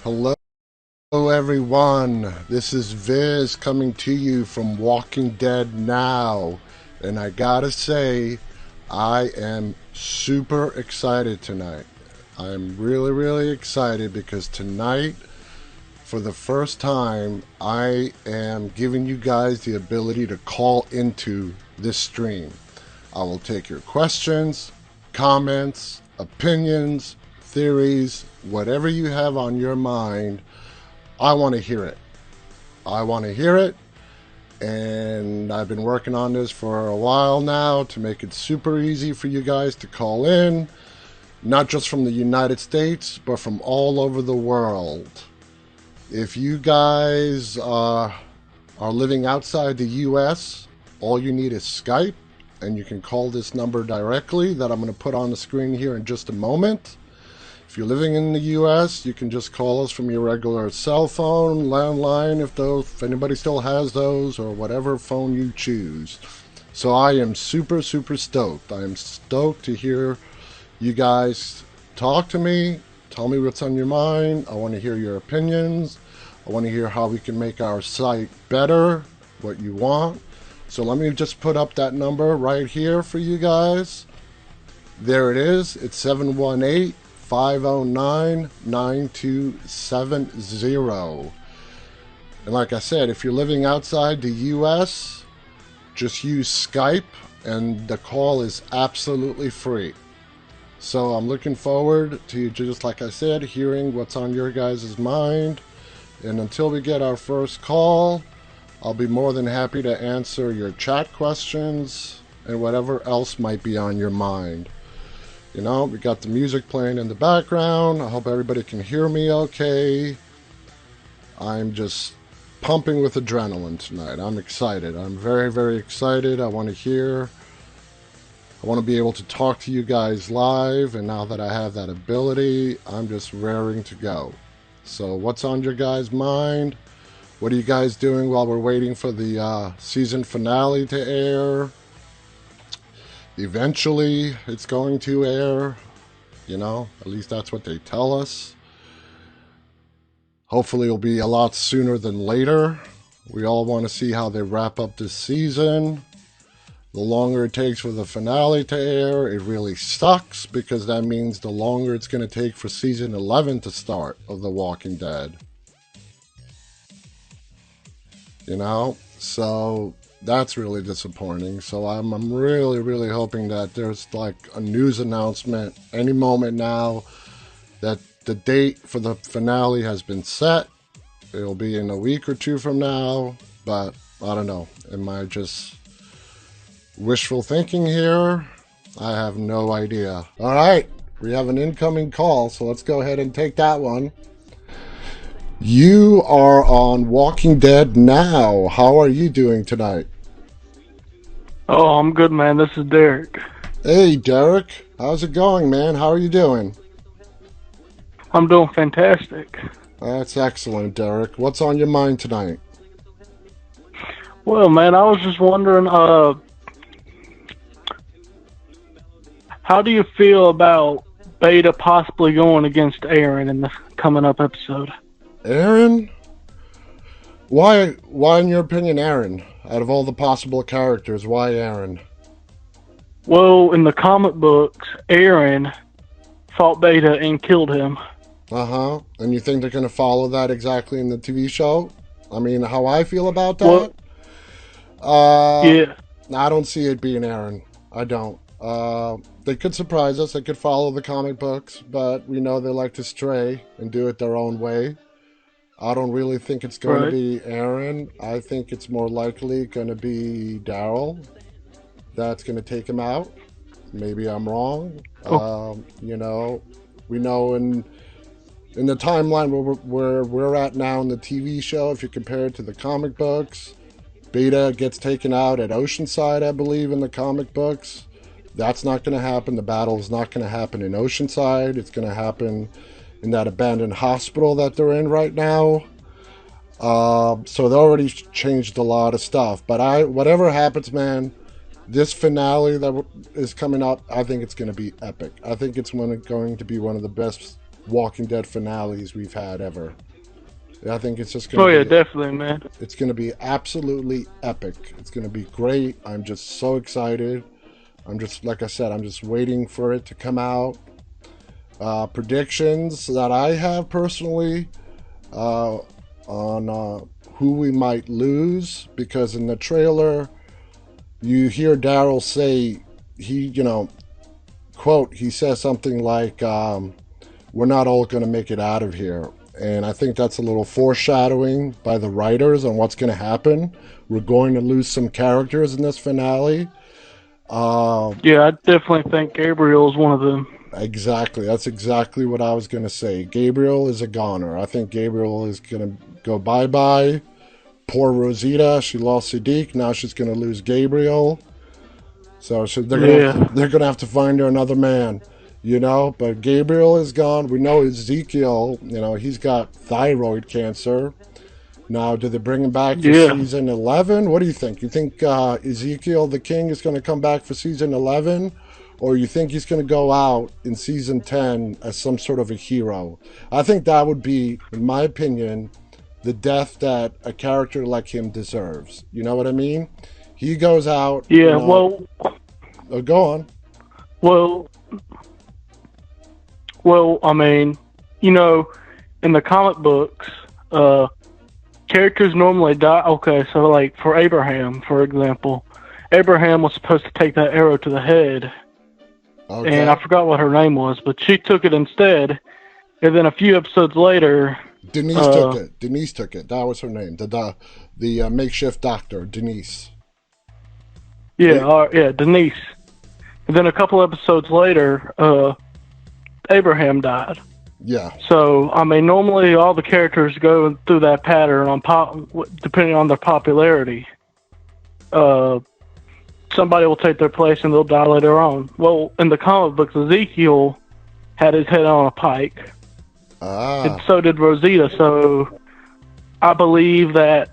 Hello, everyone. This is Viz coming to you from Walking Dead Now. And I gotta say, I am super excited tonight. I'm really, really excited because tonight, for the first time, I am giving you guys the ability to call into this stream. I will take your questions, comments, opinions, theories, whatever you have on your mind. I want to hear it. I want to hear it. And I've been working on this for a while now to make it super easy for you guys to call in, not just from the United States, but from all over the world. If you guys are living outside the US, all you need is Skype, and you can call this number directly that I'm going to put on the screen here in just a moment. If you're living in the US, you can just call us from your regular cell phone, landline, if anybody still has those, or whatever phone you choose. So I am super, super stoked. I am stoked to hear you guys talk to me. Tell me what's on your mind. I want to hear your opinions. I want to hear how we can make our site better, what you want. So let me just put up that number right here for you guys. There it is. It's 718-509-9270. And like I said, if you're living outside the US, just use Skype and the call is absolutely free. So I'm looking forward to, just like I said, hearing what's on your guys' mind. And until we get our first call, I'll be more than happy to answer your chat questions and whatever else might be on your mind. You know, we got the music playing in the background. I hope everybody can hear me okay. I'm just pumping with adrenaline tonight. I'm excited. I'm very, very excited. I want to be able to talk to you guys live. And now that I have that ability, I'm just raring to go. So what's on your guys' mind? What are you guys doing while we're waiting for the season finale to air? Eventually, it's going to air. You know, at least that's what they tell us. Hopefully, it'll be a lot sooner than later. We all want to see how they wrap up this season. The longer it takes for the finale to air, it really sucks because that means the longer it's going to take for season 11 to start of The Walking Dead. You know, so that's really disappointing. So I'm really, really hoping that there's like a news announcement any moment now that the date for the finale has been set. It'll be in a week or two from now, but I don't know. Am I just wishful thinking here? I have no idea. All right, we have an incoming call, so let's go ahead and take that one. You are on Walking Dead Now. How are you doing tonight? Oh, I'm good, man. This is Derek. Hey, Derek. How's it going, man? How are you doing? I'm doing fantastic. That's excellent, Derek. What's on your mind tonight? Well, man, I was just wondering, how do you feel about Beta possibly going against Aaron in the coming up episode? Aaron? Why, in your opinion, Aaron? Out of all the possible characters, why Aaron? Well, in the comic books, Aaron fought Beta and killed him. Uh-huh. And you think they're going to follow that exactly in the TV show? I mean, how I feel about that? Yeah. I don't see it being Aaron. I don't. They could surprise us. They could follow the comic books, but we know they like to stray and do it their own way. I don't really think it's going to be Aaron. I think it's more likely going to be Daryl that's going to take him out. Maybe I'm wrong. You know, we know in the timeline where we're at now in the TV show, if you compare it to the comic books, Beta gets taken out at Oceanside, I believe, in the comic books. That's not going to happen. The battle is not going to happen in Oceanside. It's going to happen in that abandoned hospital that they're in right now. So they already changed a lot of stuff. But whatever happens, man, this finale that is coming up, I think it's going to be epic. I think it's going to be one of the best Walking Dead finales we've had ever. I think it's just going to Oh yeah, be, definitely, man. it's going to be absolutely epic. It's going to be great. I'm just so excited. I'm just, like I said, I'm just waiting for it to come out. Predictions that I have personally on who we might lose, because in the trailer you hear Daryl say, quote, he says something like, we're not all going to make it out of here. And I think that's a little foreshadowing by the writers on what's going to happen. We're going to lose some characters in this finale. Yeah, I definitely think Gabriel's one of them. Exactly. That's exactly what I was going to say. Gabriel is a goner. I think Gabriel is going to go bye-bye. Poor Rosita. She lost Sadiq. Now she's going to lose Gabriel. So they're going to have to find her another man. But Gabriel is gone. We know Ezekiel, he's got thyroid cancer. Now, do they bring him back for season 11? What do you think? You think Ezekiel the King is going to come back for season 11? Or you think he's going to go out in season 10 as some sort of a hero? I think that would be, in my opinion, the death that a character like him deserves. You know what I mean? He goes out. Yeah, Oh, go on. Well, I mean, in the comic books, characters normally die. Okay, so like for Abraham, for example, Abraham was supposed to take that arrow to the head. Okay. And I forgot what her name was, but she took it instead. And then a few episodes later, Denise took it. Denise took it. That was her name. The makeshift doctor, Denise. Yeah, Denise. And then a couple episodes later, Abraham died. Yeah. So, I mean, normally all the characters go through that pattern depending on their popularity. Somebody will take their place and they'll die later on. Well, in the comic books, Ezekiel had his head on a pike. And so did Rosita. So I believe that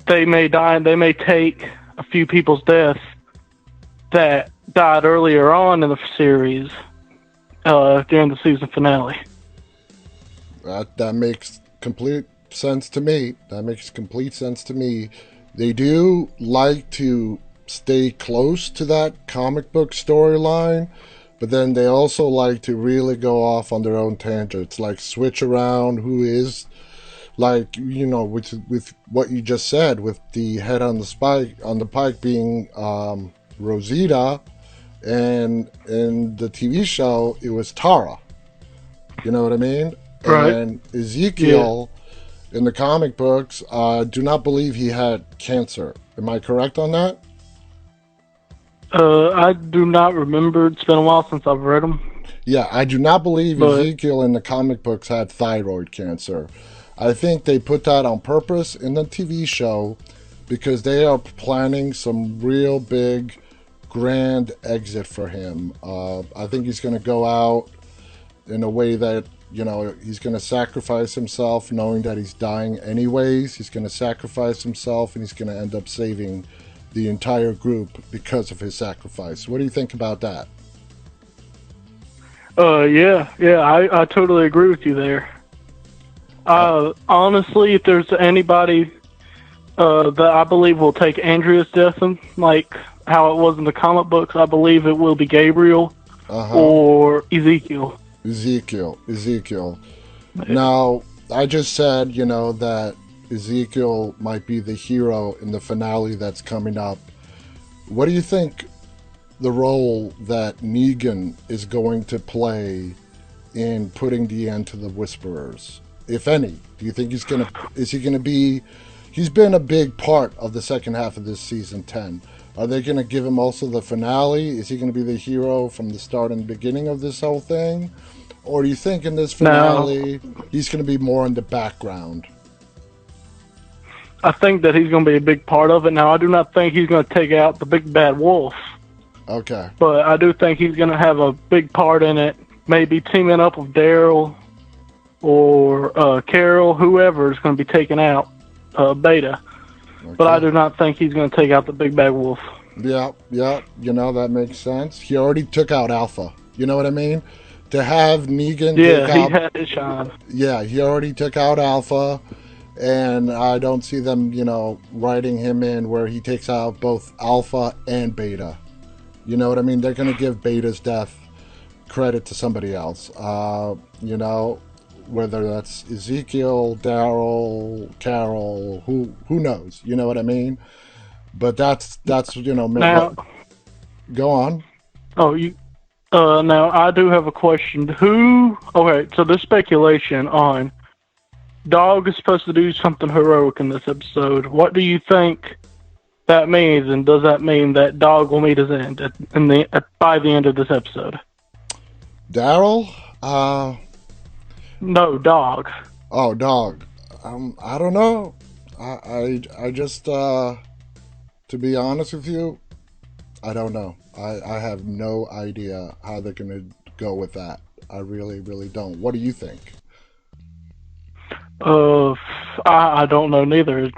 they may die and they may take a few people's deaths that died earlier on in the series during the season finale. That makes complete sense to me. They do like to stay close to that comic book storyline, but then they also like to really go off on their own tangents, like switch around who is, like, with what you just said, with the head on the pike being Rosita, and in the TV show it was Tara. You know what I mean? Right. And Ezekiel in the comic books, do not believe he had cancer. Am I correct on that? I do not remember. It's been a while since I've read them. Yeah, I do not believe Ezekiel in the comic books had thyroid cancer. I think they put that on purpose in the TV show because they are planning some real big, grand exit for him. I think he's going to go out in a way that, he's going to sacrifice himself knowing that he's dying anyways. He's going to sacrifice himself and he's going to end up saving the entire group because of his sacrifice. What do you think about that? I totally agree with you there. Honestly, if there's anybody that I believe will take Andrea's death, like how it was in the comic books, I believe it will be Gabriel or Ezekiel. Ezekiel. Now, I just said, that Ezekiel might be the hero in the finale that's coming up. What do you think the role that Negan is going to play in putting the end to the Whisperers, if any? Do you think he's been a big part of the second half of this season 10. Are they going to give him also the finale? Is he going to be the hero from the start and beginning of this whole thing? Or do you think in this finale he's going to be more in the background? I think that he's going to be a big part of it. Now, I do not think he's going to take out the big bad wolf. Okay. But I do think he's going to have a big part in it, maybe teaming up with Daryl or Carol, whoever is going to be taking out Beta. Okay. But I do not think he's going to take out the big bad wolf. Yeah, that makes sense. He already took out Alpha. You know what I mean? to have Negan Yeah, take he out. had his shine. Yeah, he already took out Alpha, and I don't see them, writing him in where he takes out both Alpha and Beta. You know what I mean? They're going to give Beta's death credit to somebody else. Whether that's Ezekiel, Daryl, Carol, who knows? You know what I mean? But that's Now, go on. oh, you. Now I do have a question. Okay, so there's speculation on Dog is supposed to do something heroic in this episode. What do you think that means, and does that mean that Dog will meet his end by the end of this episode? Daryl? No, Dog. Oh, Dog. I don't know. I just, to be honest with you, I don't know. I have no idea how they're going to go with that. I really, really don't. What do you think? I don't know neither.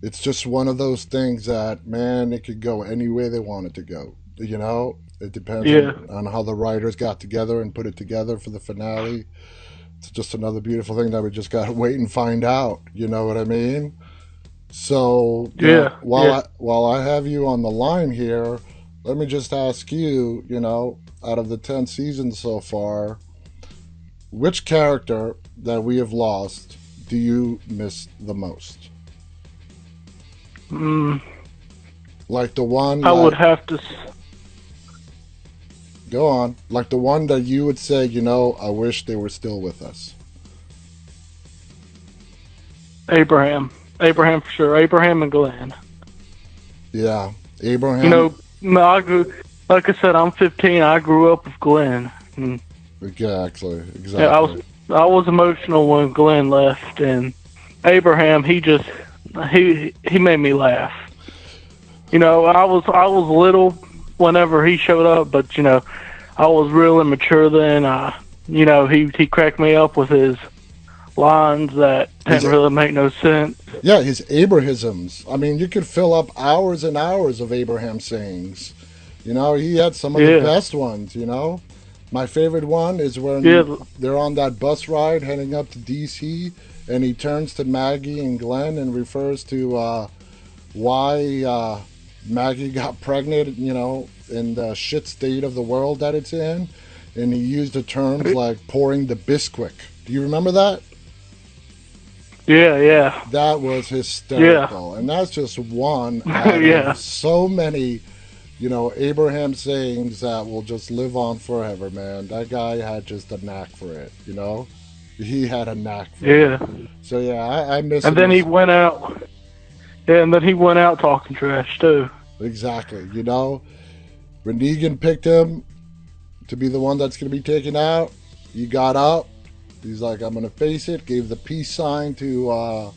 It's just one of those things that, man, it could go any way they want it to go. It depends on how the writers got together and put it together for the finale. It's just another beautiful thing that we just got to wait and find out. You know what I mean? So, while I have you on the line here, let me just ask you, out of the 10 seasons so far, which character that we have lost do you miss the most? Like the one... I would have to... Go on. Like the one that you would say, I wish they were still with us. Abraham for sure. Abraham and Glenn. Yeah, Abraham. Like I said, I'm 15. I grew up with Glenn. Exactly. Yeah, I was emotional when Glenn left, and Abraham, he made me laugh. I was little whenever he showed up, but I was real immature then. He cracked me up with his lines that didn't really make no sense. Yeah, his Abrahisms. I mean, you could fill up hours and hours of Abraham sayings. He had some of the best ones, My favorite one is when they're on that bus ride heading up to D.C., and he turns to Maggie and Glenn and refers to why Maggie got pregnant, in the shit state of the world that it's in. And he used the terms like pouring the Bisquick. Do you remember that? Yeah. That was hysterical. Yeah. And that's just one out of so many, Abraham sayings that will just live on forever, man. That guy had just a knack for it, He had a knack for it. So, I miss him. And then he went out. Yeah, and then he went out talking trash, too. Exactly. When Negan picked him to be the one that's going to be taken out, he got up. He's like, I'm going to face it. Gave the peace sign to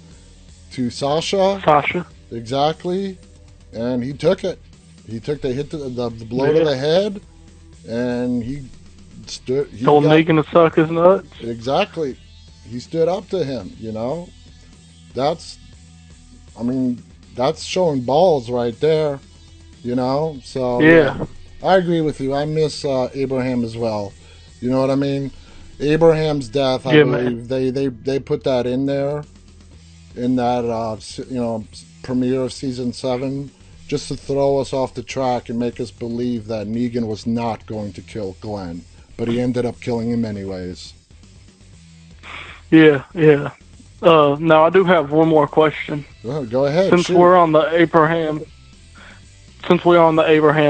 Sasha. Exactly. And he took it. He took the hit, the blow to the head, and he stood. Told Negan to suck his nuts. Exactly. He stood up to him, That's showing balls right there, So I agree with you. I miss Abraham as well. You know what I mean? Abraham's death, I believe they put that in there, in that premiere of season 7, just to throw us off the track and make us believe that Negan was not going to kill Glenn, but he ended up killing him anyways. Yeah. Now I do have one more question. Go ahead. Since we're on the Abraham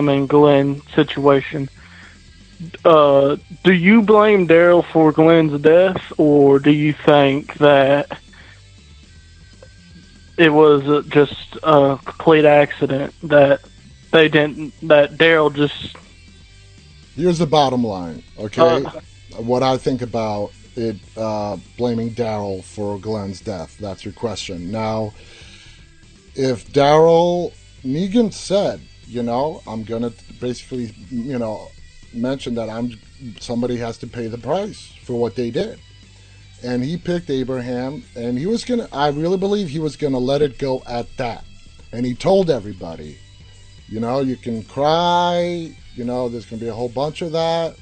and Glenn situation, do you blame Daryl for Glenn's death, or do you think that it was just a complete accident that Daryl just... Here's the bottom line, okay? What I think about it, blaming Daryl for Glenn's death. That's your question. Now, if Negan said, I'm going to basically, mention that somebody has to pay the price for what they did. And he picked Abraham, and I really believe he was going to let it go at that. And he told everybody, you can cry, there's going to be a whole bunch of that.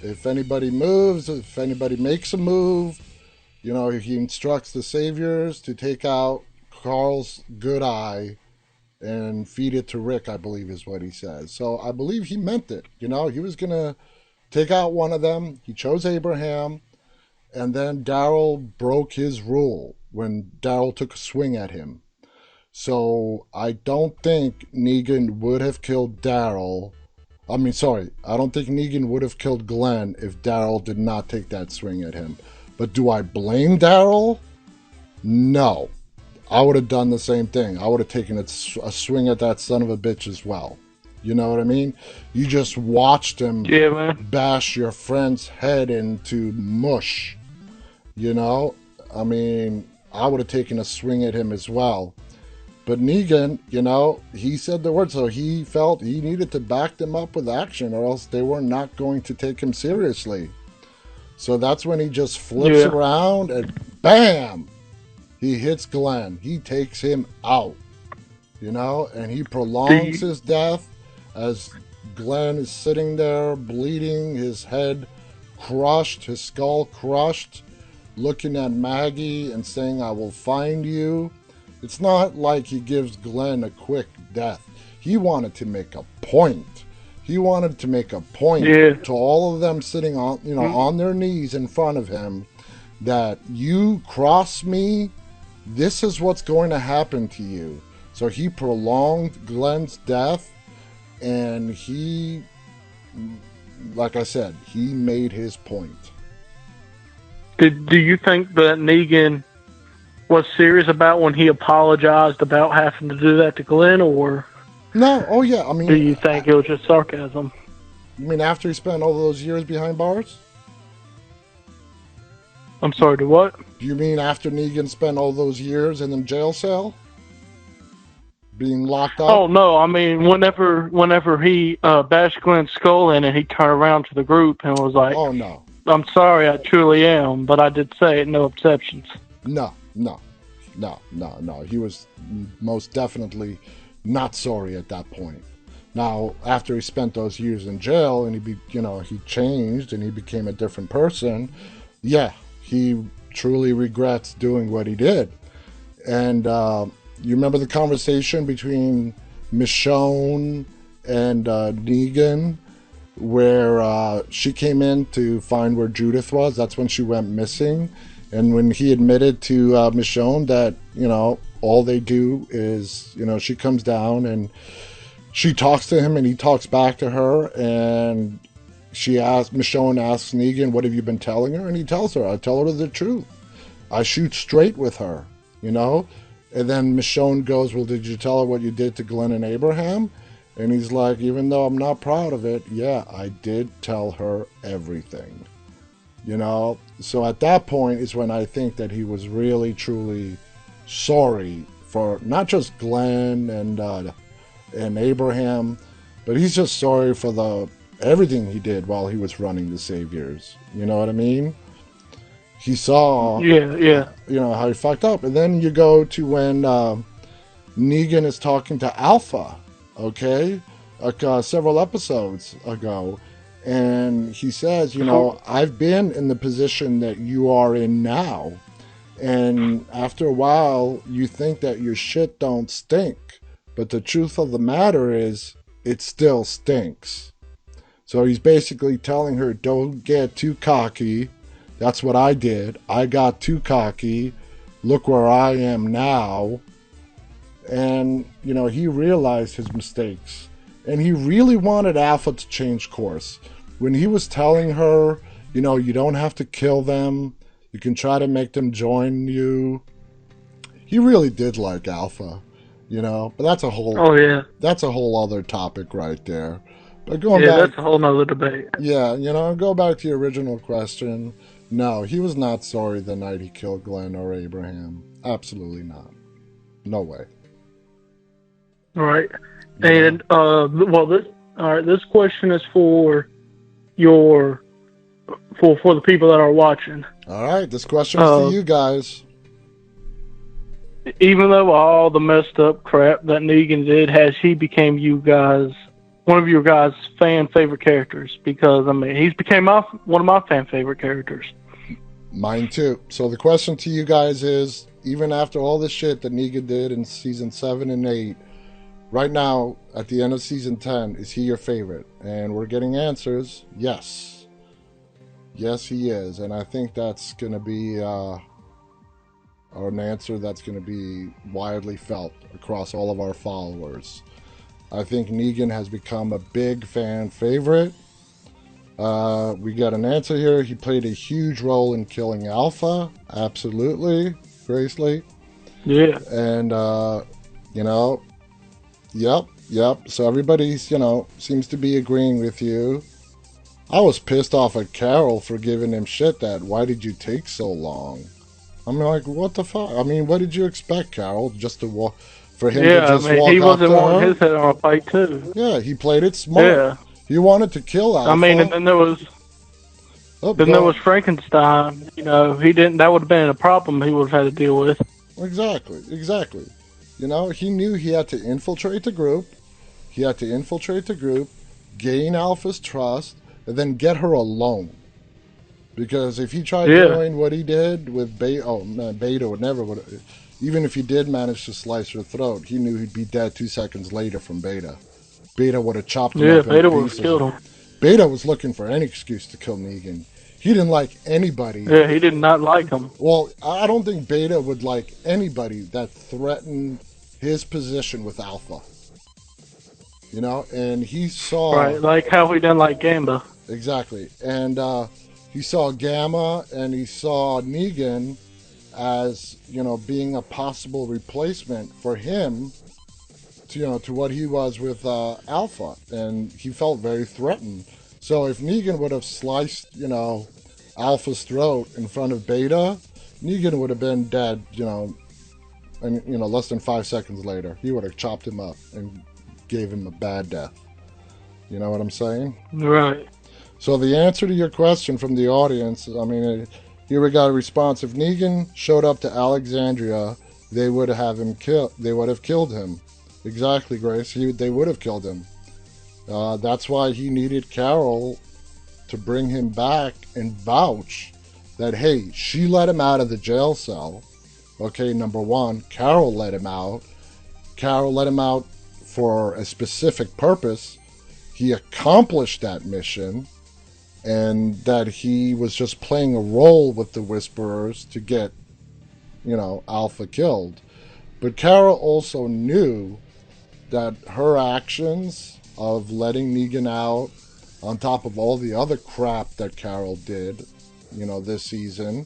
If anybody moves, if anybody makes a move, he instructs the saviors to take out Carl's good eye and feed it to Rick, I believe is what he says. So I believe he meant it. He was going to take out one of them. He chose Abraham. And then Daryl broke his rule when Daryl took a swing at him. So I don't think Negan would have killed Daryl. I don't think Negan would have killed Glenn if Daryl did not take that swing at him. But do I blame Daryl? No. I would have done the same thing. I would have taken a swing at that son of a bitch as well. You know what I mean? You just watched him bash your friend's head into mush. I would have taken a swing at him as well. But Negan, he said the word, so he felt he needed to back them up with action, or else they were not going to take him seriously. So that's when he just flips around and bam! He hits Glenn. He takes him out, and he prolongs his death as Glenn is sitting there bleeding, his head crushed, his skull crushed, looking at Maggie and saying, "I will find you." It's not like he gives Glenn a quick death. He wanted to make a point. He wanted to make a point to all of them sitting on, on their knees in front of him, that you cross me, this is what's going to happen to you. So he prolonged Glenn's death, and he, like I said, he made his point. Do you think that Negan was serious about when he apologized about having to do that to Glenn, or no? Oh yeah, do you think it was just sarcasm? You mean after he spent all those years behind bars? I'm sorry, to what? Do you mean after Negan spent all those years in the jail cell, being locked up? Oh no, whenever he bashed Glenn's skull in, and he turned around to the group and was like, "Oh no, I'm sorry, I truly am, but I did say it, no exceptions." No. He was most definitely not sorry at that point. Now, after he spent those years in jail and he changed and he became a different person, yeah, he truly regrets doing what he did. And you remember the conversation between Michonne and Negan, where she came in to find where Judith was. That's when she went missing. And when he admitted to Michonne that, all they do is, she comes down and she talks to him and he talks back to her. And Michonne asks Negan, "What have you been telling her?" And he tells her, "I tell her the truth. I shoot straight with her, And then Michonne goes, "Well, did you tell her what you did to Glenn and Abraham?" And he's like, "Even though I'm not proud of it, yeah, I did tell her everything." So at that point is when I think that he was really, truly sorry for not just Glenn and Abraham, but he's just sorry for everything he did while he was running the Saviors. You know what I mean? He saw, how he fucked up. And then you go to when Negan is talking to Alpha, okay, several episodes ago. And he says, "I've been in the position that you are in now. And after a while, you think that your shit don't stink. But the truth of the matter is, it still stinks." So he's basically telling her, don't get too cocky. That's what I did. I got too cocky. Look where I am now. And, he realized his mistakes. And he really wanted Alpha to change course. When he was telling her, you don't have to kill them. You can try to make them join you. He really did like Alpha, But that's a whole that's a whole other topic right there. But going back, that's a whole nother debate. Yeah, go back to your original question. No, he was not sorry the night he killed Glenn or Abraham. Absolutely not. No way. All right. Yeah. And this question is for for the people that are watching. All right, this question is to you guys. Even though all the messed up crap that Negan did, has he became you guys' one of your guys' fan favorite characters, because I mean he's became one of my fan favorite characters. Mine too. So the question to you guys is, even after all the shit that Negan did in season 7 and 8, right now at the end of season 10, is he your favorite? And we're getting answers. Yes, he is, and I think that's going to be an answer that's going to be widely felt across all of our followers. I think Negan has become a big fan favorite. We got an answer here. He played a huge role in killing Alpha. Absolutely, Gracely. Yeah. And, yep. So everybody's, seems to be agreeing with you. I was pissed off at Carol for giving him shit that, why did you take so long? I'm like, what the fuck? I mean, what did you expect, Carol? Just to walk, for him to just walk he wasn't up to wanting her? his head on a pike too. Yeah, he played it smart. Yeah. He wanted to kill Alpha. I mean, and then there was Frankenstein. You know, that would have been a problem he would have had to deal with. Exactly. He knew he had to infiltrate the group. Gain Alpha's trust, and then get her alone. Because if he tried doing what he did with Beta would never would. Even if he did manage to slice her throat, he knew he'd be dead 2 seconds later from Beta. Beta would have chopped him up in pieces. Beta would have killed him. Beta was looking for any excuse to kill Negan. He didn't like anybody. Yeah, he did not like him. Well, I don't think Beta would like anybody that threatened his position with Alpha. And he saw... Right, like how he didn't like Gamba. Exactly. And he saw Gamma and he saw Negan as, being a possible replacement for him to what he was with Alpha. And he felt very threatened. So if Negan would have sliced, Alpha's throat in front of Beta, Negan would have been dead, less than 5 seconds later. He would have chopped him up and gave him a bad death. You know what I'm saying? Right. So the answer to your question from the audience, I mean, here we got a response. If Negan showed up to Alexandria, they would have killed him. Exactly, Grace. They would have killed him. That's why he needed Carol to bring him back and vouch that, hey, she let him out of the jail cell. Okay, number one, Carol let him out. Carol let him out for a specific purpose. He accomplished that mission, and that he was just playing a role with the Whisperers to get, Alpha killed. But Carol also knew that her actions of letting Negan out, on top of all the other crap that Carol did, this season,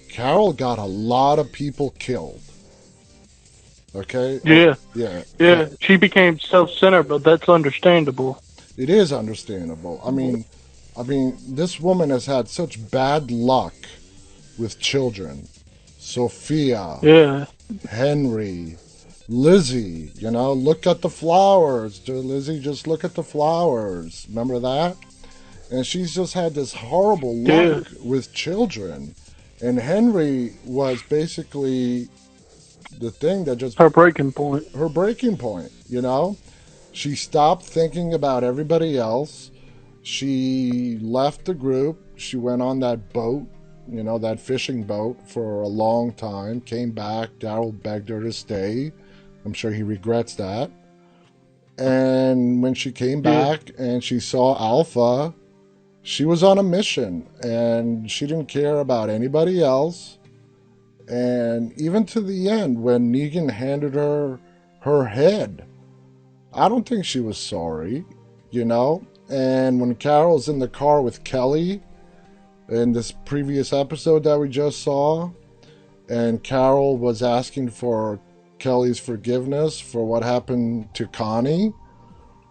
Carol got a lot of people killed. Okay? Yeah. Yeah. She became self-centered, but that's understandable. It is understandable. I mean, this woman has had such bad luck with children. Sophia. Yeah. Henry. Lizzie. Look at the flowers. Lizzie, just look at the flowers. Remember that? And she's just had this horrible luck with children. And Henry was basically the thing that just... Her breaking point. She stopped thinking about everybody else. She left the group. She went on that boat, that fishing boat for a long time. Came back. Daryl begged her to stay. I'm sure he regrets that. And when she came back and she saw Alpha, she was on a mission. And she didn't care about anybody else. And even to the end, when Negan handed her her head, I don't think she was sorry, And when Carol's in the car with Kelly in this previous episode that we just saw, and Carol was asking for Kelly's forgiveness for what happened to Connie,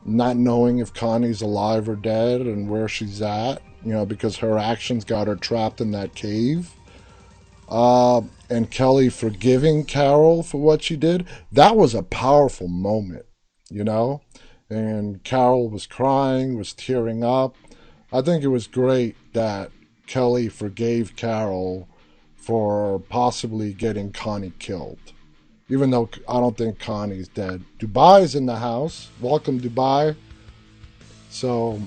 not knowing if Connie's alive or dead and where she's at, because her actions got her trapped in that cave. And Kelly forgiving Carol for what she did, that was a powerful moment. And Carol was crying, was tearing up. I think it was great that Kelly forgave Carol for possibly getting Connie killed. Even though I don't think Connie's dead. Dubai's in the house. Welcome, Dubai. So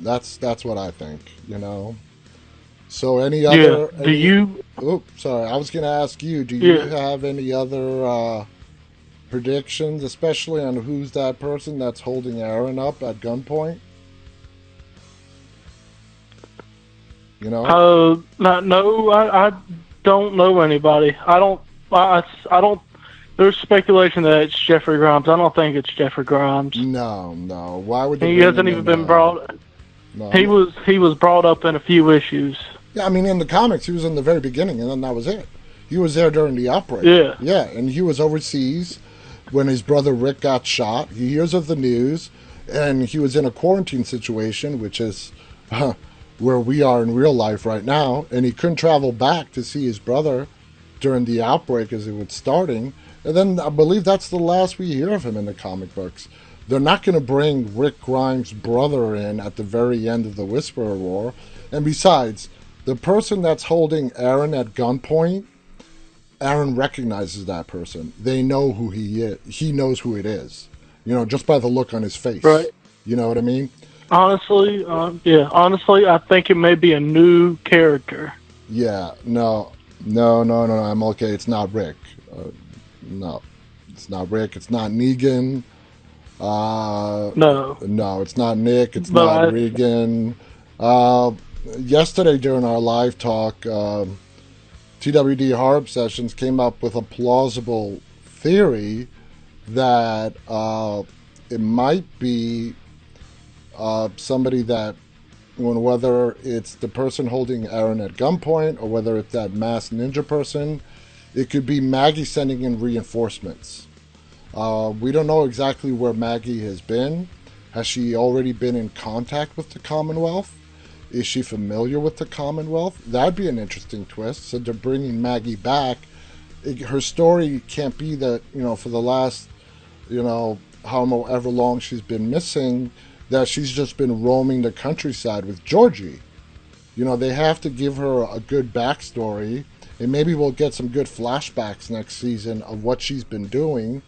that's what I think. So any Yeah. other Do any? you? Oh, sorry. I was going to ask you. Do you Yeah. have any other predictions, especially on who's that person that's holding Aaron up at gunpoint? You know? Not no. I don't know anybody. I don't. There's speculation that it's Jeffrey Grimes. I don't think it's Jeffrey Grimes. No, no. Why would they He bring hasn't him even in? been brought. No, I mean, He was brought up in a few issues. yeah, I mean, in the comics, he was in the very beginning, and then that was it. He was there during the outbreak. Yeah. Yeah, and he was overseas when his brother Rick got shot. He hears of the news, and he was in a quarantine situation, which is where we are in real life right now, and he couldn't travel back to see his brother during the outbreak as it was starting. And then I believe that's the last we hear of him in the comic books. They're not going to bring Rick Grimes' brother in at the very end of the Whisperer War. And besides, the person that's holding Aaron at gunpoint, Aaron recognizes that person. They know who he is. He knows who it is. Just by the look on his face. Right. You know what I mean? Honestly, yeah. Honestly, I think it may be a new character. Yeah. No. No. I'm okay. It's not Rick. No. It's not Rick. It's not Negan. No. No, it's not Nick. It's But not Regan. Yesterday during our live talk, TWD Horror Obsessions came up with a plausible theory that it might be somebody that, whether it's the person holding Aaron at gunpoint or whether it's that masked ninja person, it could be Maggie sending in reinforcements. We don't know exactly where Maggie has been. Has she already been in contact with the Commonwealth? Is she familiar with the Commonwealth? That'd be an interesting twist. So they're bringing Maggie back. Her story can't be that, for the last, however long she's been missing, that she's just been roaming the countryside with Georgie. They have to give her a good backstory, and maybe we'll get some good flashbacks next season of what she's been doing.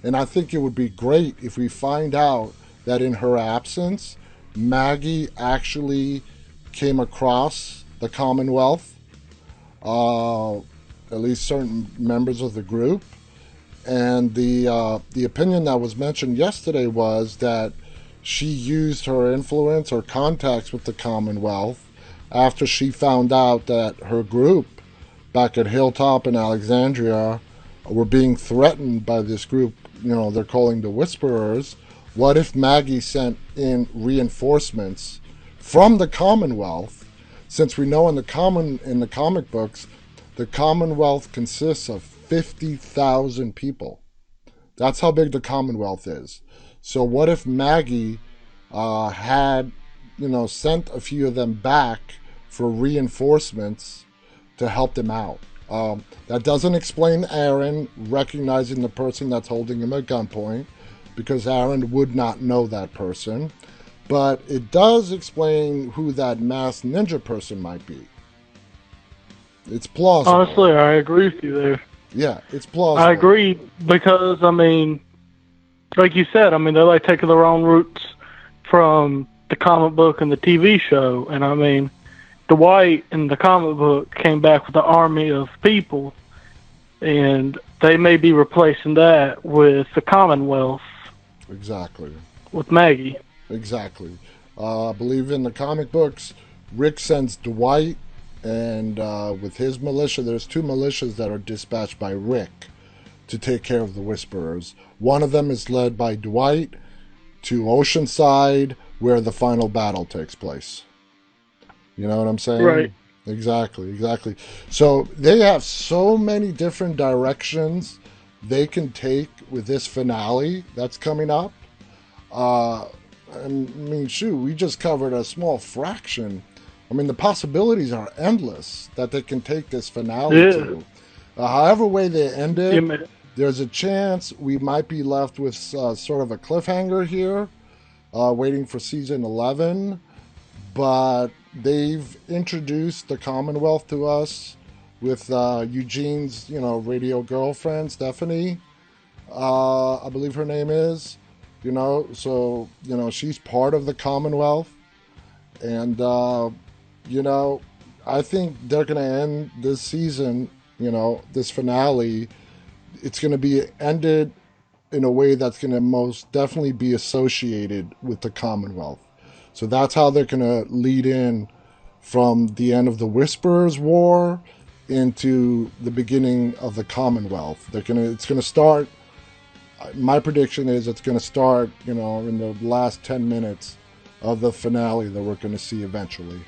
And I think it would be great if we find out that in her absence, Maggie actually came across the Commonwealth, at least certain members of the group. And the opinion that was mentioned yesterday was that she used her influence or contacts with the Commonwealth after she found out that her group back at Hilltop in Alexandria were being threatened by this group, they're calling the Whisperers. What if Maggie sent in reinforcements from the Commonwealth? Since we know in the comic books, the Commonwealth consists of 50,000 people. That's how big the Commonwealth is. So what if Maggie had, sent a few of them back for reinforcements to help them out? That doesn't explain Aaron recognizing the person that's holding him at gunpoint, because Aaron would not know that person. But it does explain who that masked ninja person might be. It's plausible. honestly, I agree with you there. Yeah, it's plausible. I agree because like you said, they're like taking their own roots from the comic book and the TV show, and Dwight in the comic book came back with an army of people, and they may be replacing that with the Commonwealth. Exactly. With Maggie. Exactly. I believe in the comic books, Rick sends Dwight, and with his militia, there's 2 militias that are dispatched by Rick to take care of the Whisperers. One of them is led by Dwight to Oceanside, where the final battle takes place. You know what I'm saying? Right. Exactly. So they have so many different directions they can take with this finale that's coming up. We just covered a small fraction. The possibilities are endless that they can take this finale to. However way they end it, there's a chance we might be left with sort of a cliffhanger here, waiting for season 11. But they've introduced the Commonwealth to us with Eugene's, radio girlfriend, Stephanie, I believe her name is. So she's part of the Commonwealth, and I think they're going to end this season. This finale, it's going to be ended in a way that's going to most definitely be associated with the Commonwealth. So that's how they're going to lead in from the end of the Whisperers War into the beginning of the Commonwealth. It's going to start. My prediction is it's going to start, in the last 10 minutes of the finale that we're going to see eventually.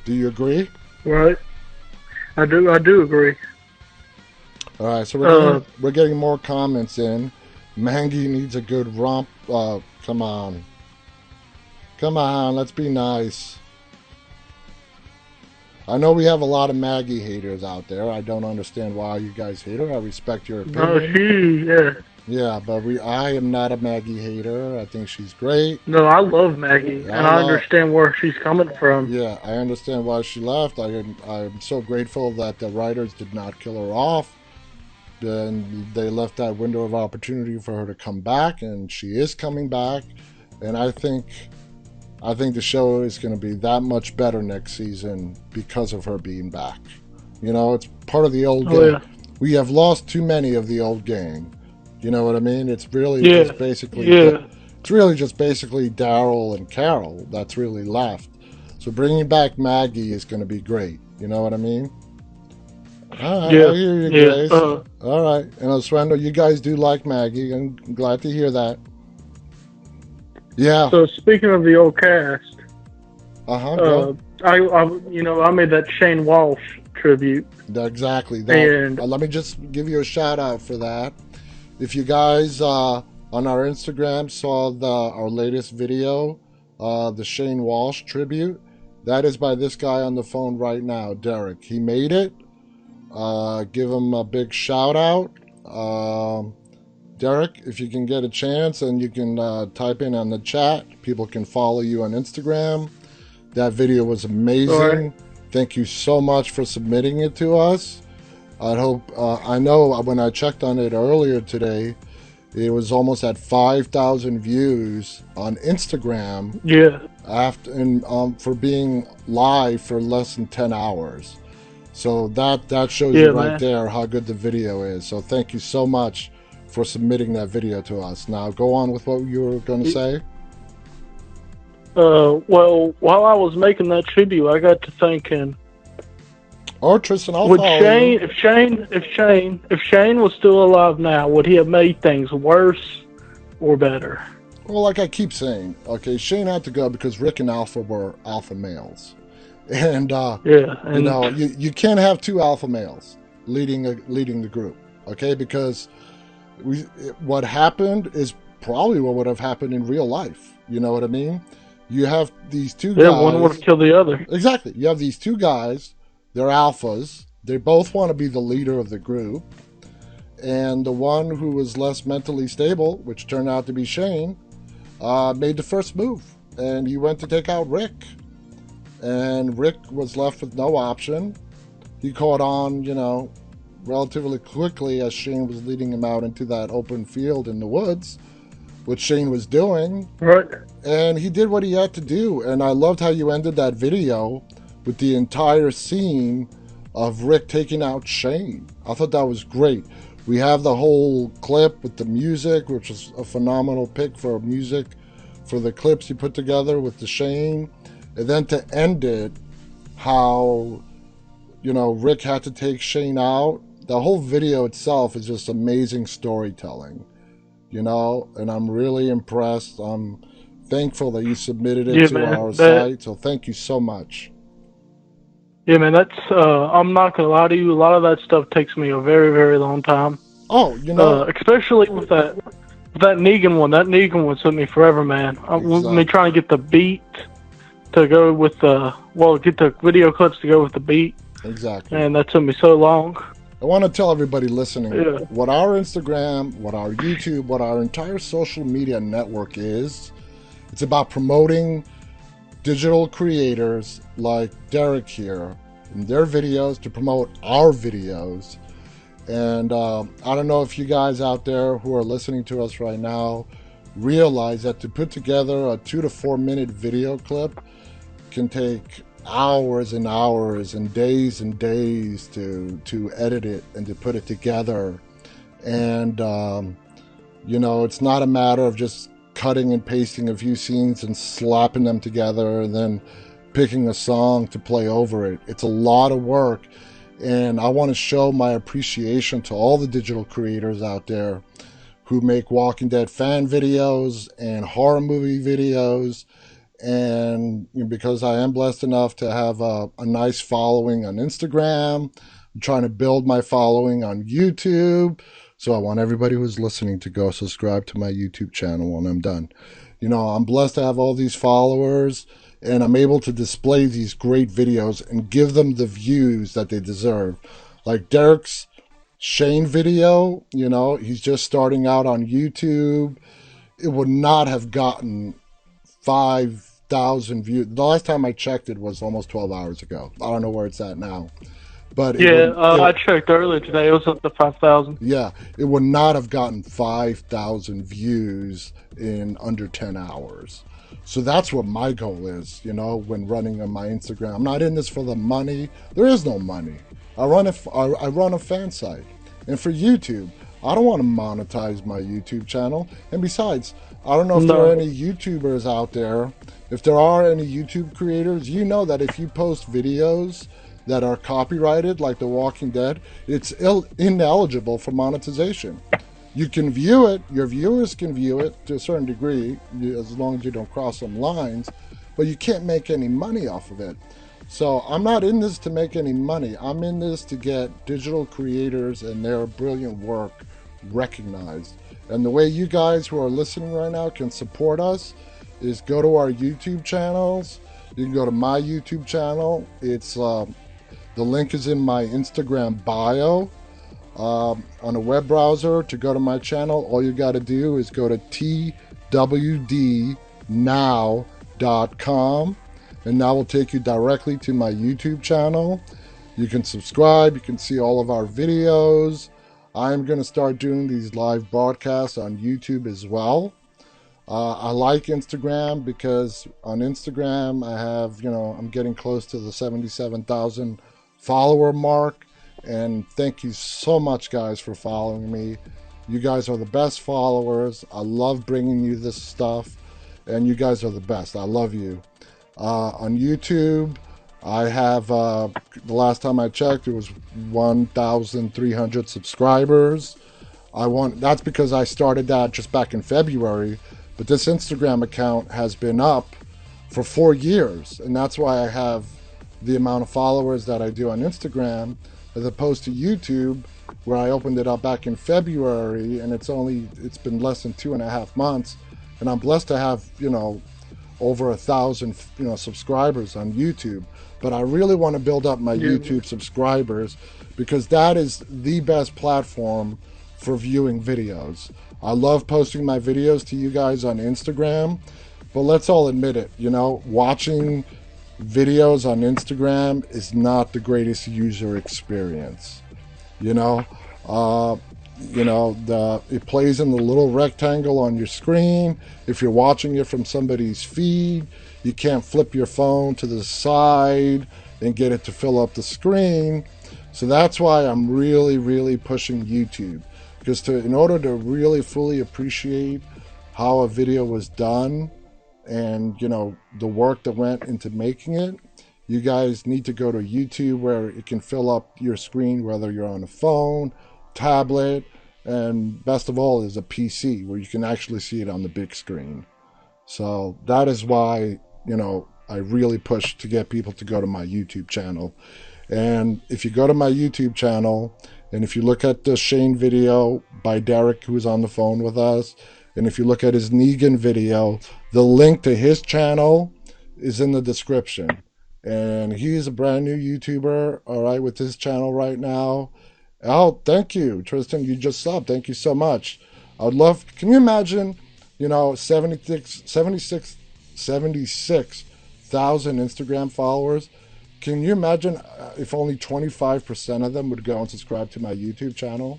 Do you agree? Right. I do agree. All right, so we're getting more comments in. Mangy needs a good romp. Come on, let's be nice. I know we have a lot of Maggie haters out there. I don't understand why you guys hate her. I respect your opinion. Yeah. Yeah, but I am not a Maggie hater. I think she's great. No, I love Maggie, and I understand where she's coming from. Yeah, I understand why she left. I'm so grateful that the writers did not kill her off. And they left that window of opportunity for her to come back, and she is coming back. And I think the show is going to be that much better next season because of her being back. It's part of the old gang. Yeah. We have lost too many of the old gang. You know what I mean? It's really just basically Daryl and Carol that's really left. So bringing back Maggie is going to be great. You know what I mean? All right, I hear you guys. All right, and Oswendo, you guys do like Maggie. I'm glad to hear that. Yeah. So speaking of the old cast, I made that Shane Walsh tribute. Exactly. Let me just give you a shout out for that. If you guys on our Instagram saw our latest video, the Shane Walsh tribute, that is by this guy on the phone right now, Derek. He made it. Give him a big shout out. Derek, if you can get a chance and you can type in on the chat, people can follow you on Instagram. That video was amazing. Right. Thank you so much for submitting it to us. I know when I checked on it earlier today, it was almost at 5,000 views on Instagram. Yeah. For being live for less than 10 hours. So that shows you right there how good the video is. So thank you so much for submitting that video to us. Now go on with what you were going to say. Well, while I was making that tribute, I got to thinking. Or Tristan, I'll follow you. If Shane was still alive now, would he have made things worse or better? Well, like I keep saying, okay, Shane had to go because Rick and Alpha were alpha males. And you can't have two alpha males leading the group, okay? Because what happened is probably what would have happened in real life. You know what I mean? You have these two guys. Yeah, one would have killed the other. Exactly. You have these two guys. They're alphas. They both want to be the leader of the group. And the one who was less mentally stable, which turned out to be Shane, made the first move. And he went to take out Rick. And Rick was left with no option. He caught on, relatively quickly as Shane was leading him out into that open field in the woods, which Shane was doing. Right. And he did what he had to do. And I loved how you ended that video with the entire scene of Rick taking out Shane. I thought that was great. We have the whole clip with the music, which is a phenomenal pick for music for the clips you put together with the Shane. And then to end it, how, Rick had to take Shane out. The whole video itself is just amazing storytelling, and I'm really impressed. I'm thankful that you submitted it to our site, so thank you so much. Yeah, man, that's, I'm not going to lie to you, a lot of that stuff takes me a very, very long time. Oh, especially with that Negan one. That Negan one took me forever, man. Exactly. Me trying to get the beat to go with get the video clips to go with the beat. Exactly. And that took me so long. I want to tell everybody listening what our Instagram, what our YouTube, what our entire social media network is. It's about promoting digital creators like Derek here and their videos to promote our videos. And I don't know if you guys out there who are listening to us right now realize that to put together a 2 to 4 minute video clip can take hours and hours and days to edit it and to put it together. And it's not a matter of just cutting and pasting a few scenes and slapping them together and then picking a song to play over it. It's a lot of work, and I want to show my appreciation to all the digital creators out there who make Walking Dead fan videos and horror movie videos. And because I am blessed enough to have a nice following on Instagram, I'm trying to build my following on YouTube. So I want everybody who's listening to go subscribe to my YouTube channel when I'm done. I'm blessed to have all these followers, and I'm able to display these great videos and give them the views that they deserve. Like Derek's Shane video, he's just starting out on YouTube. It would not have gotten 5,000 views. The last time I checked it was almost 12 hours ago. I don't know where it's at now. But I checked earlier today. It was up to 5,000. Yeah, it would not have gotten 5,000 views in under 10 hours. So that's what my goal is, when running on my Instagram. I'm not in this for the money. There is no money. I run a fan site. And for YouTube, I don't want to monetize my YouTube channel. And besides, I don't know if there are any YouTubers out there. If there are any YouTube creators, that if you post videos that are copyrighted, like The Walking Dead, it's ineligible for monetization. You can view it, your viewers can view it to a certain degree, as long as you don't cross some lines, but you can't make any money off of it. So I'm not in this to make any money. I'm in this to get digital creators and their brilliant work recognized. And the way you guys who are listening right now can support us is go to our YouTube channels. You can go to my YouTube channel. It's the link is in my Instagram bio. On a web browser to go to my channel, all you got to do is go to twdnow.com, and that will take you directly to my YouTube channel. You can subscribe. You can see all of our videos. I'm going to start doing these live broadcasts on YouTube as well. I like Instagram because on Instagram I have, I'm getting close to the 77,000 follower mark. And thank you so much, guys, for following me. You guys are the best followers. I love bringing you this stuff, and you guys are the best. I love you. On YouTube, I have, the last time I checked, it was 1,300 subscribers. That's because I started that just back in February, but this Instagram account has been up for 4 years, and that's why I have the amount of followers that I do on Instagram, as opposed to YouTube, where I opened it up back in February, and it's been less than 2.5 months, and I'm blessed to have, over 1,000, subscribers on YouTube. But I really want to build up my YouTube subscribers, because that is the best platform for viewing videos. I love posting my videos to you guys on Instagram, but let's all admit it, watching videos on Instagram is not the greatest user experience. It plays in the little rectangle on your screen. If you're watching it from somebody's feed, you can't flip your phone to the side and get it to fill up the screen. So that's why I'm really, really pushing YouTube, because in order to really fully appreciate how a video was done and the work that went into making it, you guys need to go to YouTube, where it can fill up your screen, whether you're on a phone, tablet, and best of all is a PC, where you can actually see it on the big screen. So that is why I really push to get people to go to my YouTube channel. And if you go to my YouTube channel, and if you look at the Shane video by Derek, who's on the phone with us, and if you look at his Negan video, the link to his channel is in the description. And he's a brand new YouTuber, all right, with his channel right now. Oh, thank you, Tristan. You just subbed. Thank you so much. I would love, can you imagine, 76,000 Instagram followers. Can you imagine if only 25% of them would go and subscribe to my YouTube channel?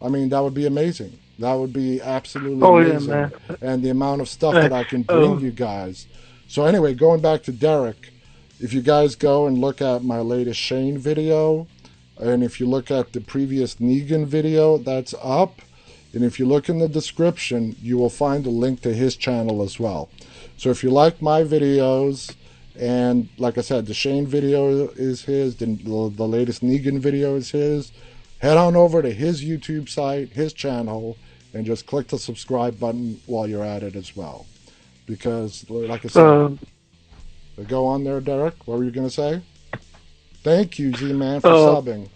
I mean, that would be amazing. That would be absolutely Oh yeah, amazing. man. And the amount of stuff that Hey, I can bring you guys. So anyway, going back to Derek, if you guys go and look at my latest Shane video, and if you look at the previous Negan video that's up, and if you look in the description, you will find a link to his channel as well. So if you like my videos, and like I said, the Shane video is his, the latest Negan video is his, head on over to his YouTube site, his channel, and just click the subscribe button while you're at it as well. Because, like I said, go on there, Derek. What were you going to say? Thank you, Z-Man, for subbing.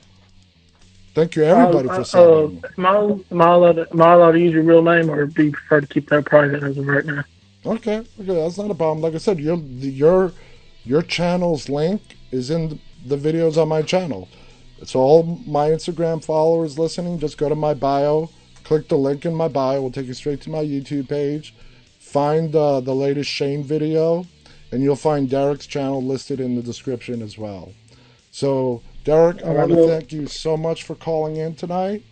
Thank you, everybody, for subbing. Am I allowed to use your real name, or do you prefer to keep that private as of right now? Okay, that's not a problem. Like I said, your channel's link is in the videos on my channel. So all my Instagram followers listening, just go to my bio, click the link in my bio. We'll take you straight to my YouTube page. Find the latest Shane video, and you'll find Derek's channel listed in the description as well. So, Derek, I want to thank you so much for calling in tonight.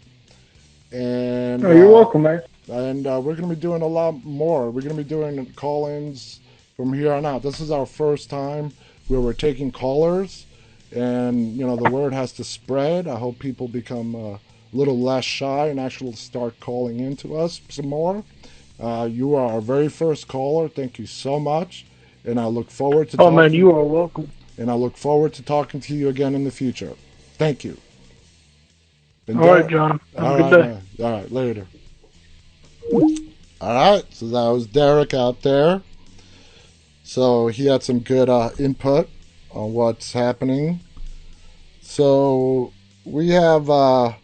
And you're welcome, man. And we're going to be doing a lot more. We're going to be doing call-ins from here on out. This is our first time where we're taking callers, and you know the word has to spread. I hope people become a little less shy and actually start calling into us some more. You are our very first caller. Thank you so much, and I look forward to. Oh man, you are welcome. And I look forward to talking to you again in the future. Thank you. And all right, John. Have a good day. Man. All right, later. All right, so that was Derek out there. So he had some good input on what's happening. So we have a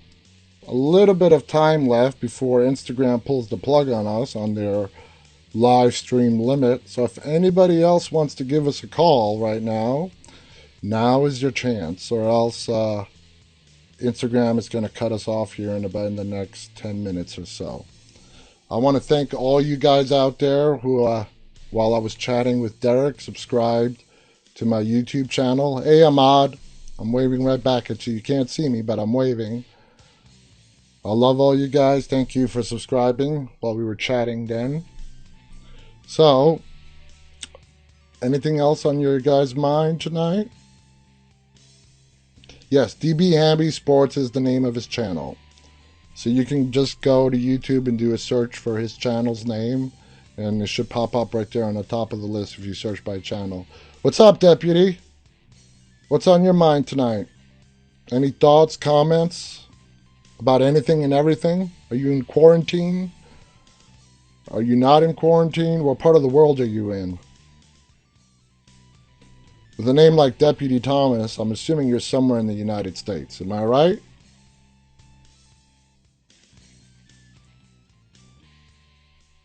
little bit of time left before Instagram pulls the plug on us on their live stream limit. So if anybody else wants to give us a call right now is your chance, or else Instagram is going to cut us off here in the next 10 minutes or so. I want to thank all you guys out there who, while I was chatting with Derek, subscribed to my YouTube channel. Hey, Ahmad. I'm waving right back at you. You can't see me, but I'm waving. I love all you guys. Thank you for subscribing while we were chatting then. So, anything else on your guys' mind tonight? Yes, DB Hamby Sports is the name of his channel. So you can just go to YouTube and do a search for his channel's name, and it should pop up right there on the top of the list if you search by channel. What's up, Deputy? What's on your mind tonight? Any thoughts, comments about anything and everything? Are you in quarantine? Are you not in quarantine? What part of the world are you in? With a name like Deputy Thomas, I'm assuming you're somewhere in the United States. Am I right?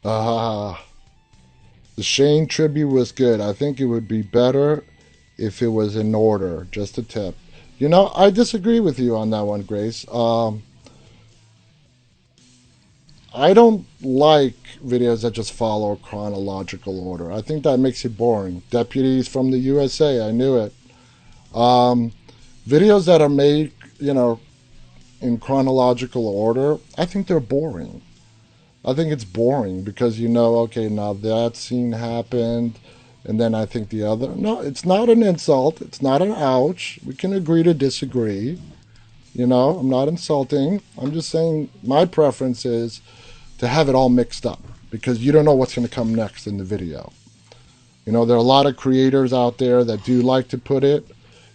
The Shane tribute was good. I think it would be better if it was in order. Just a tip. You know, I disagree with you on that one, Grace. I don't like videos that just follow chronological order. I think that makes it boring. Deputies from the USA, I knew it. Videos that are made, you know, in chronological order, I think they're boring. I think it's boring because you know, okay, now that scene happened, and then I think the other. No, it's not an insult. It's not an ouch. We can agree to disagree. You know, I'm not insulting. I'm just saying my preference is to have it all mixed up because you don't know what's going to come next in the video. You know, there are a lot of creators out there that do like to put it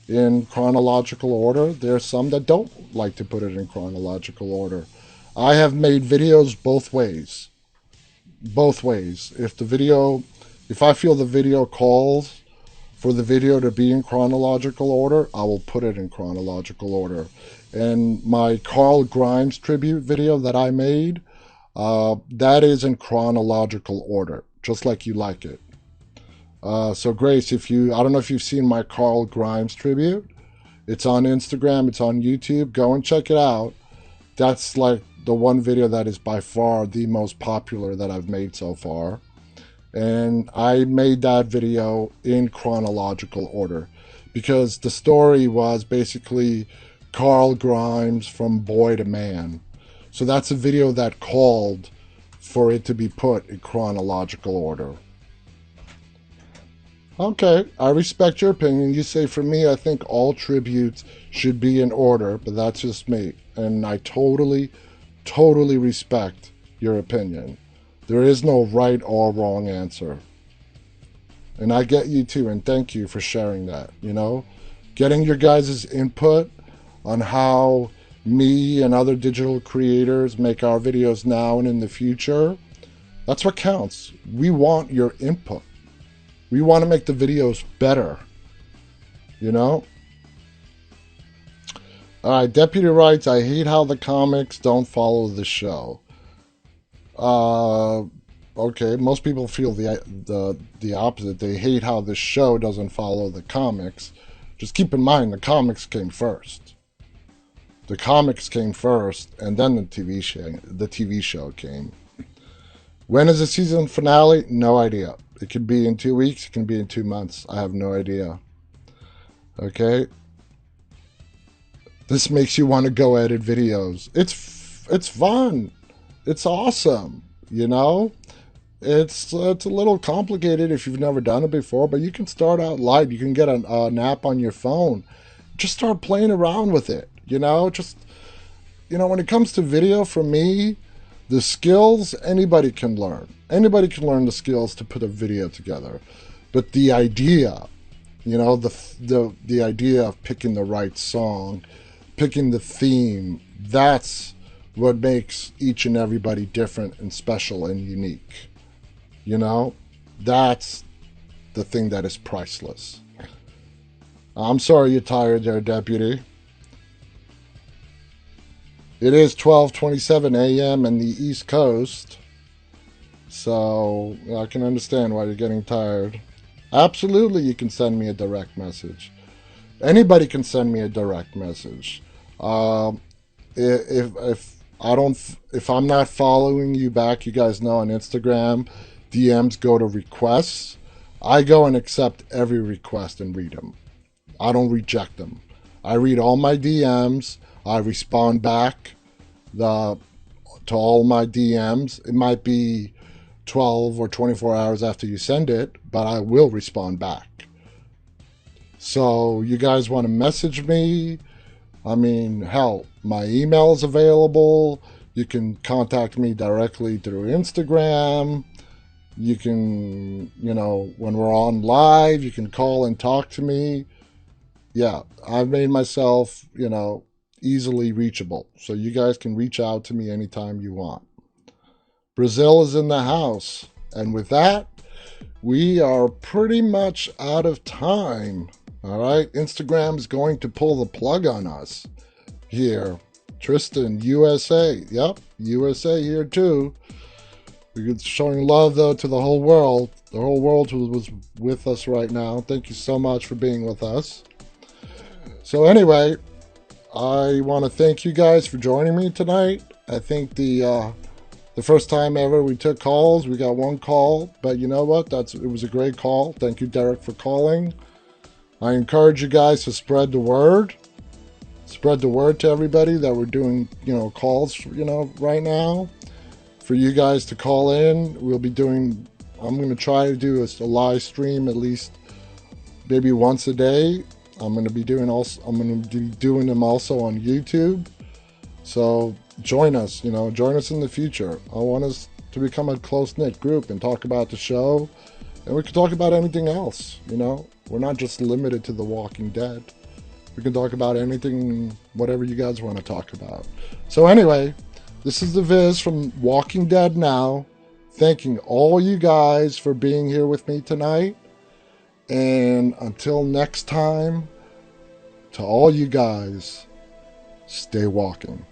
in chronological order. There are some that don't like to put it in chronological order. I have made videos both ways. Both ways. If I feel the video calls for the video to be in chronological order, I will put it in chronological order. And my Carl Grimes tribute video that I made, that is in chronological order, just like you like it. So Grace, I don't know if you've seen my Carl Grimes tribute. It's on Instagram, it's on YouTube. Go and check it out. That's like the one video that is by far the most popular that I've made so far. And I made that video in chronological order because the story was basically Carl Grimes from Boy to Man. So that's a video that called for it to be put in chronological order. Okay, I respect your opinion. You say, for me, I think all tributes should be in order, but that's just me. And I totally respect your opinion. There is no right or wrong answer. And I get you too, and thank you for sharing that, you know? Getting your guys' input on how me and other digital creators make our videos now and in the future, that's what counts. We want your input. We want to make the videos better, you know? All right, Deputy writes, I hate how the comics don't follow the show. Okay, most people feel the opposite. They hate how the show doesn't follow the comics. Just keep in mind, the comics came first. The comics came first, and then the TV show came. When is the season finale? No idea. It could be in 2 weeks. It can be in 2 months. I have no idea. Okay? This makes you want to go edit videos. It's fun. It's awesome. You know? It's a little complicated if you've never done it before, but you can start out light. You can get an app on your phone. Just start playing around with it. You know? Just, you know, when it comes to video, for me, the skills, anybody can learn. Anybody can learn the skills to put a video together. But the idea, you know, the idea of picking the right song, picking the theme, that's what makes each and everybody different and special and unique. You know, that's the thing that is priceless. I'm sorry you're tired there, Deputy. It is 12:27 a.m. in the East Coast, so I can understand why you're getting tired. Absolutely, you can send me a direct message. Anybody can send me a direct message. If I'm not following you back, you guys know on Instagram, DMs go to requests. I go and accept every request and read them. I don't reject them. I read all my DMs. I respond back to all my DMs. It might be 12 or 24 hours after you send it, but I will respond back. So you guys want to message me? I mean, hell, my email is available. You can contact me directly through Instagram. You can, you know, when we're on live, you can call and talk to me. Yeah, I've made myself, you know, easily reachable. So you guys can reach out to me anytime you want. Brazil is in the house. And with that, we are pretty much out of time. All right, Instagram is going to pull the plug on us here. Tristan, USA. Yep, USA here too. We're showing love, though, to the whole world. The whole world was with us right now. Thank you so much for being with us. So anyway, I want to thank you guys for joining me tonight. I think the first time ever we took calls, we got one call. But you know what? It was a great call. Thank you, Derek, for calling. I encourage you guys to spread the word. Spread the word to everybody that we're doing, you know, calls, you know, right now. For you guys to call in, I'm going to try to do a live stream at least maybe once a day. I'm going to be doing them also on YouTube. So join us, you know, join us in the future. I want us to become a close-knit group and talk about the show. And we can talk about anything else, you know. We're not just limited to The Walking Dead. We can talk about anything, whatever you guys want to talk about. So anyway, this is the Viz from Walking Dead Now, thanking all you guys for being here with me tonight. And until next time, to all you guys, stay walking.